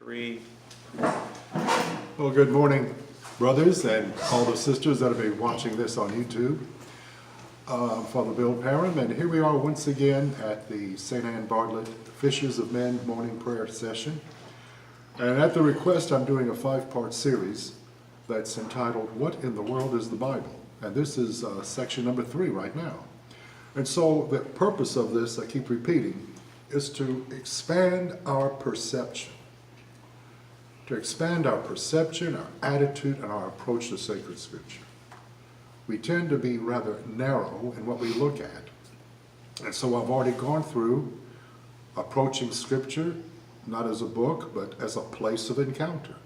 3. Well, good morning, brothers and all the sisters that have been watching this on YouTube. Father Bill Parham, and here we are once again at the St. Anne Bartlett Fishers of Men morning prayer session. And at the request, I'm doing a 5-part series that's entitled, What in the World is the Bible? And this is section number 3 right now. And so the purpose of this, I keep repeating, is to expand our perception. To expand our perception, our attitude, and our approach to sacred scripture. We tend to be rather narrow in what we look at. And so I've already gone through approaching scripture, not as a book, but as a place of encounter.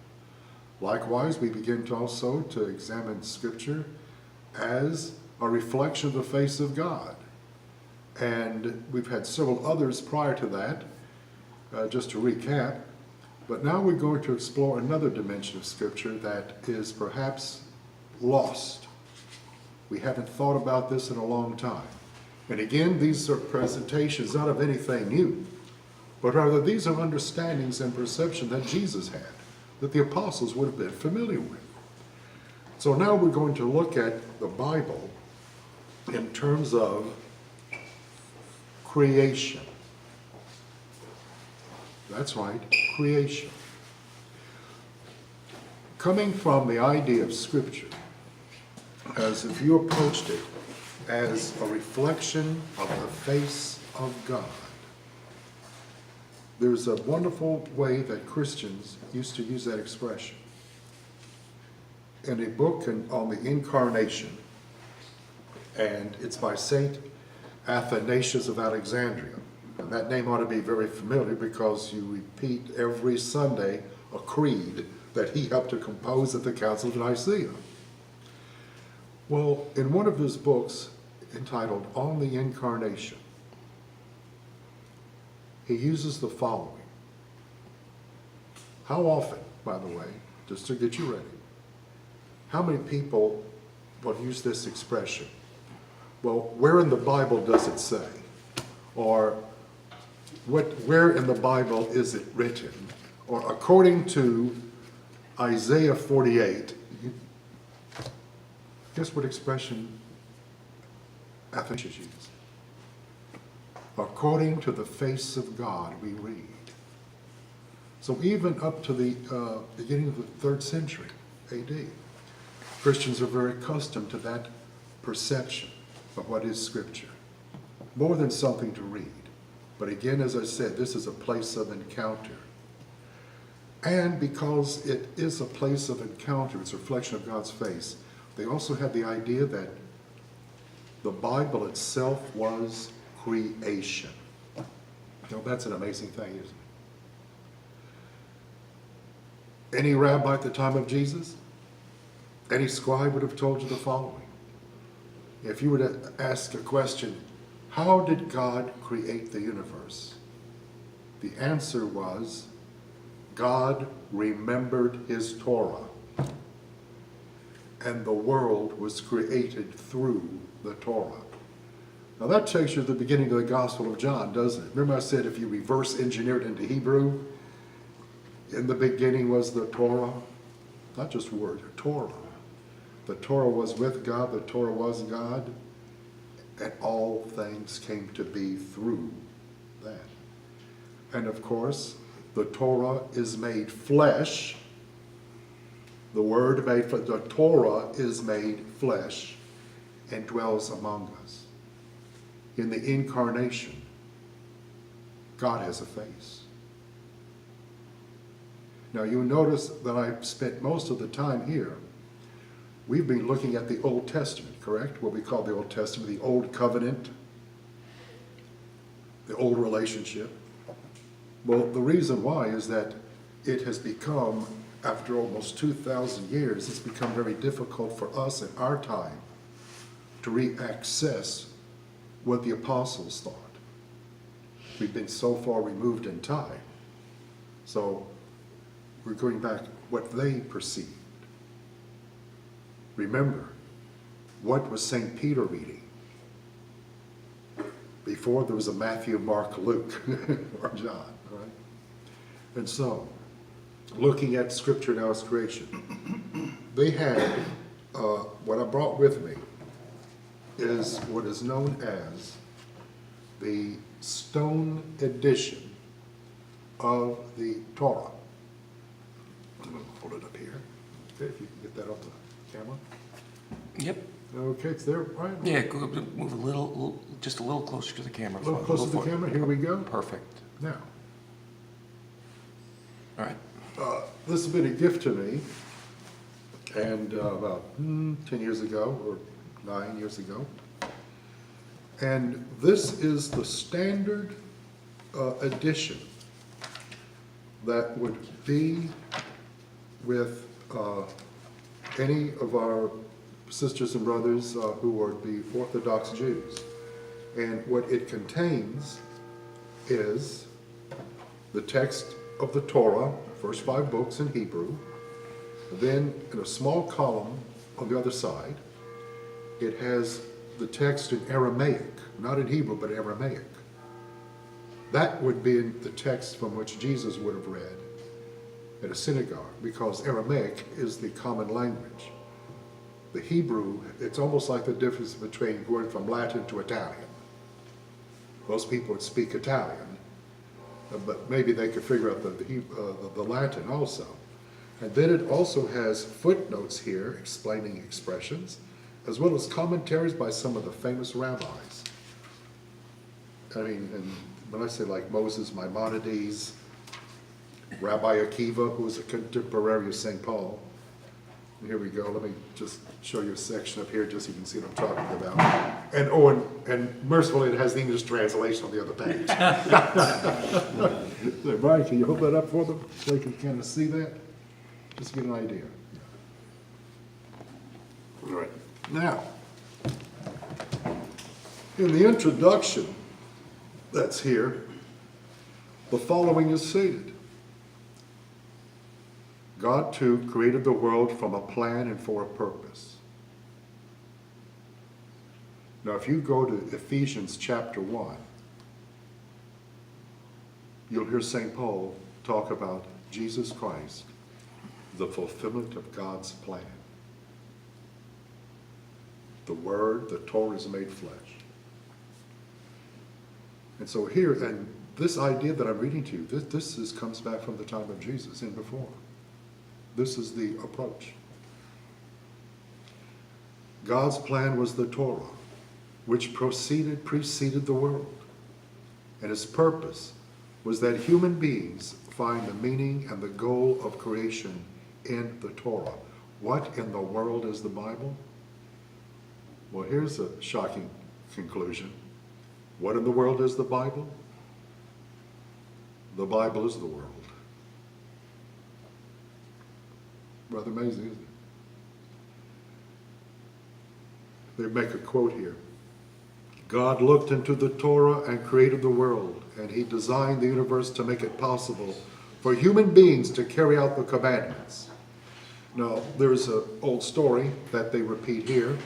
Likewise, we begin to also to examine scripture as a reflection of the face of God. And we've had several others prior to that, just to recap. But now we're going to explore another dimension of scripture that is perhaps lost. We haven't thought about this in a long time. And again, these are presentations not of anything new, but rather these are understandings and perception that Jesus had, that the apostles would have been familiar with. So now we're going to look at the Bible in terms of creation. That's right, creation. Coming from the idea of scripture, as if you approached it as a reflection of the face of God. There's a wonderful way that Christians used to use that expression. In a book on the Incarnation, and it's by Saint Athanasius of Alexandria. And that name ought to be very familiar because you repeat every Sunday a creed that he helped to compose at the Council of Nicaea. Well, in one of his books entitled On the Incarnation, he uses the following. How often, by the way, just to get you ready, how many people will use this expression? Well, where in the Bible does it say? Or where in the Bible is it written? Or according to Isaiah 48, guess what expression Athanasius used? According to the face of God we read. So even up to the beginning of the 3rd century AD, Christians are very accustomed to that perception of what is scripture. More than something to read. But again, as I said, this is a place of encounter. And because it is a place of encounter, it's a reflection of God's face, they also have the idea that the Bible itself was creation. Now, that's an amazing thing, isn't it? Any rabbi at the time of Jesus, any scribe would have told you the following. If you were to ask a question, how did God create the universe? The answer was, God remembered his Torah, and the world was created through the Torah. Now that takes you to the beginning of the Gospel of John, doesn't it? Remember I said if you reverse engineer it into Hebrew, in the beginning was the Torah, not just word, Torah. The Torah was with God, the Torah was God, and all things came to be through that. And of course, the Torah is made flesh. The Word made flesh, the Torah is made flesh and dwells among us. In the Incarnation, God has a face. Now you notice that I spent most of the time here. We've been looking at the Old Testament, correct? What we call the Old Testament, the Old Covenant, the old relationship. Well, the reason why is that it has become, after almost 2,000 years, it's become very difficult for us in our time to re-access what the apostles thought. We've been so far removed in time. So we're going back what they perceived. Remember, what was St. Peter reading? Before there was a Matthew, Mark, Luke, or John, right? And so, looking at Scripture now as creation. They had, what I brought with me is what is known as the stone edition of the Torah. I'm going to hold it up here. Okay, if you can get that off the camera. Yep. Okay, it's there, right? Yeah, move just a little closer to the camera. A little closer to the camera. Here we go. Perfect. Now, All right. this has been a gift to me, and about 10 years ago, or 9 years ago. And this is the standard edition that would be with any of our sisters and brothers who are the Orthodox Jews. And what it contains is the text of the Torah, first 5 books in Hebrew. Then in a small column on the other side, it has the text in Aramaic, not in Hebrew, but Aramaic. That would be the text from which Jesus would have read at a synagogue, because Aramaic is the common language. The Hebrew, it's almost like the difference between going from Latin to Italian. Most people would speak Italian, but maybe they could figure out the Latin also. And then it also has footnotes here explaining expressions, as well as commentaries by some of the famous rabbis. I mean, and when I say like Moses, Maimonides, Rabbi Akiva, who was a contemporary of St. Paul. And here we go. Let me just show you a section up here just so you can see what I'm talking about. And and mercifully, it has the English translation on the other page. So, Brian, can you hold that up for them so they can kind of see that? Just to get an idea. All right. Now, in the introduction that's here, the following is stated. God, too, created the world from a plan and for a purpose. Now, if you go to Ephesians chapter 1, you'll hear St. Paul talk about Jesus Christ, the fulfillment of God's plan. The Word, the Torah, is made flesh. And so here, and this idea that I'm reading to you, this comes back from the time of Jesus and before. This is the approach. God's plan was the Torah, which preceded the world. And its purpose was that human beings find the meaning and the goal of creation in the Torah. What in the world is the Bible? Well, here's a shocking conclusion. What in the world is the Bible? The Bible is the world. Rather amazing, isn't it? They make a quote here. God looked into the Torah and created the world, and he designed the universe to make it possible for human beings to carry out the commandments. Now, there's an old story that they repeat here.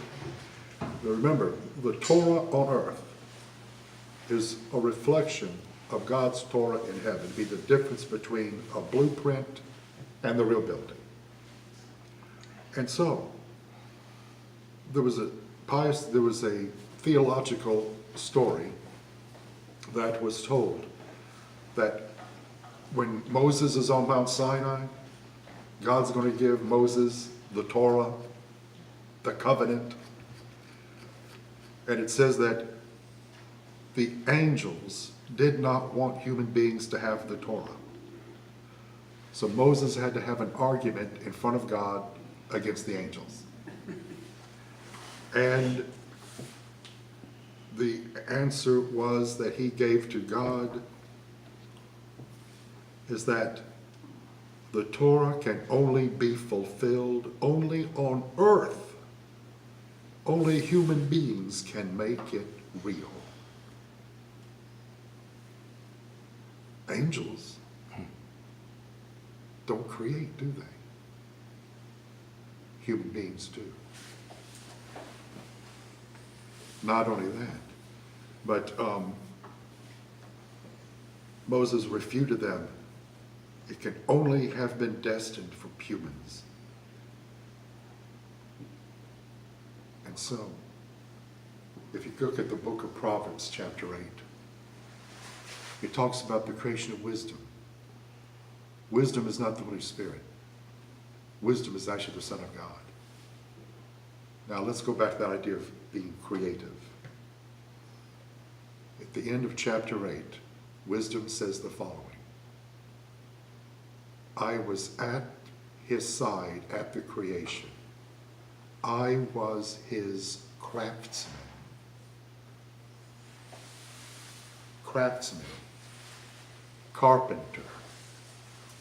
Remember, the Torah on earth is a reflection of God's Torah in heaven. It'd be the difference between a blueprint and the real building. And so, there was a theological story that was told that when Moses is on Mount Sinai, God's going to give Moses the Torah, the covenant, and it says that the angels did not want human beings to have the Torah. So Moses had to have an argument in front of God against the angels. And the answer was that he gave to God is that the Torah can only be fulfilled only on earth. Only human beings can make it real. Angels don't create, do they? Human beings do. Not only that, but Moses refuted them It can only have been destined for humans. And so, if you look at the book of Proverbs, chapter 8, it talks about the creation of wisdom. Wisdom is not the Holy Spirit. Wisdom is actually the Son of God. Now let's go back to that idea of being creative. At the end of chapter 8, wisdom says the following. I was at his side at the creation. I was his craftsman. Craftsman. Carpenter.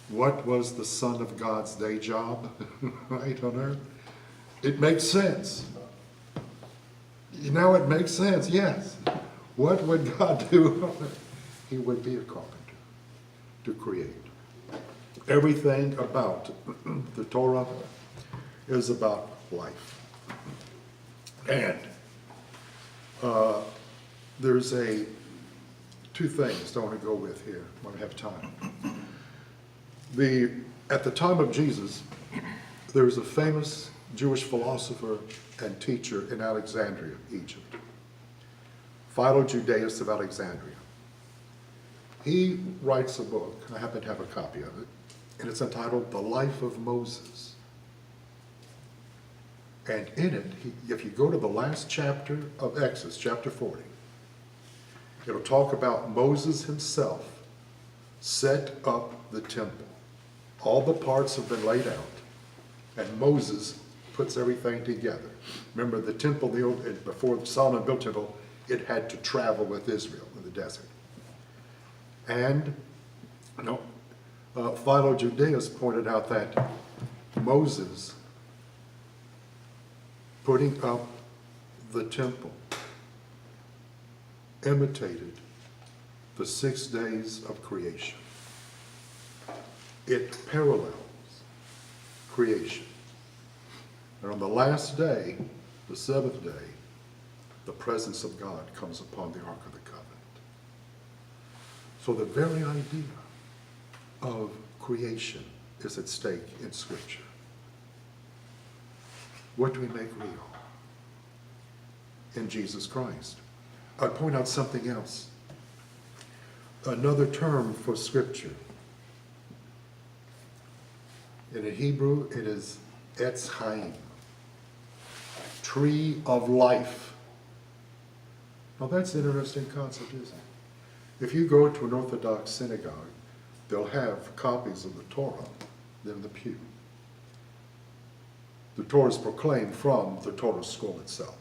What was the Son of God's day job, right, on earth? It makes sense. Now it makes sense, yes. What would God do? He would be a carpenter to create. Everything about the Torah is about life. And there's two things I want to go with here when we have time. At the time of Jesus, there was a famous Jewish philosopher and teacher in Alexandria, Egypt, Philo-Judaeus of Alexandria. He writes a book, I happen to have a copy of it, and it's entitled The Life of Moses. And in it, if you go to the last chapter of Exodus, chapter 40, it'll talk about Moses himself set up the temple. All the parts have been laid out, and Moses puts everything together. Remember, the temple, before Solomon built the temple, it had to travel with Israel in the desert. And Philo-Judaeus pointed out that Moses putting up the temple imitated the 6 days of creation. It parallels creation. And on the last day, the seventh day, the presence of God comes upon the Ark of the Covenant. So the very idea of creation is at stake in Scripture. What do we make real? In Jesus Christ. I'd point out something else. Another term for Scripture. And in Hebrew, it is Etz Chaim, tree of life. Now that's an interesting concept, isn't it? If you go to an Orthodox synagogue, they'll have copies of the Torah in the pew. The Torah is proclaimed from the Torah scroll itself.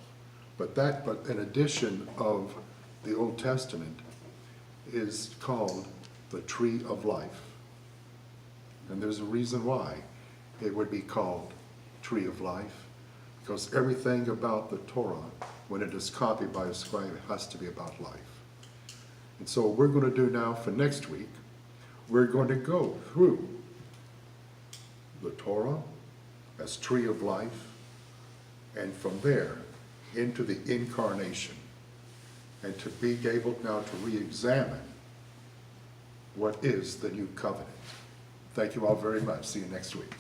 But an edition of the Old Testament is called the tree of life. And there's a reason why it would be called tree of life, because everything about the Torah, when it is copied by a scribe, has to be about life. And so what we're going to do now for next week, we're going to go through the Torah as tree of life, and from there into the incarnation, and to be able now to re-examine what is the new covenant. Thank you all very much. See you next week.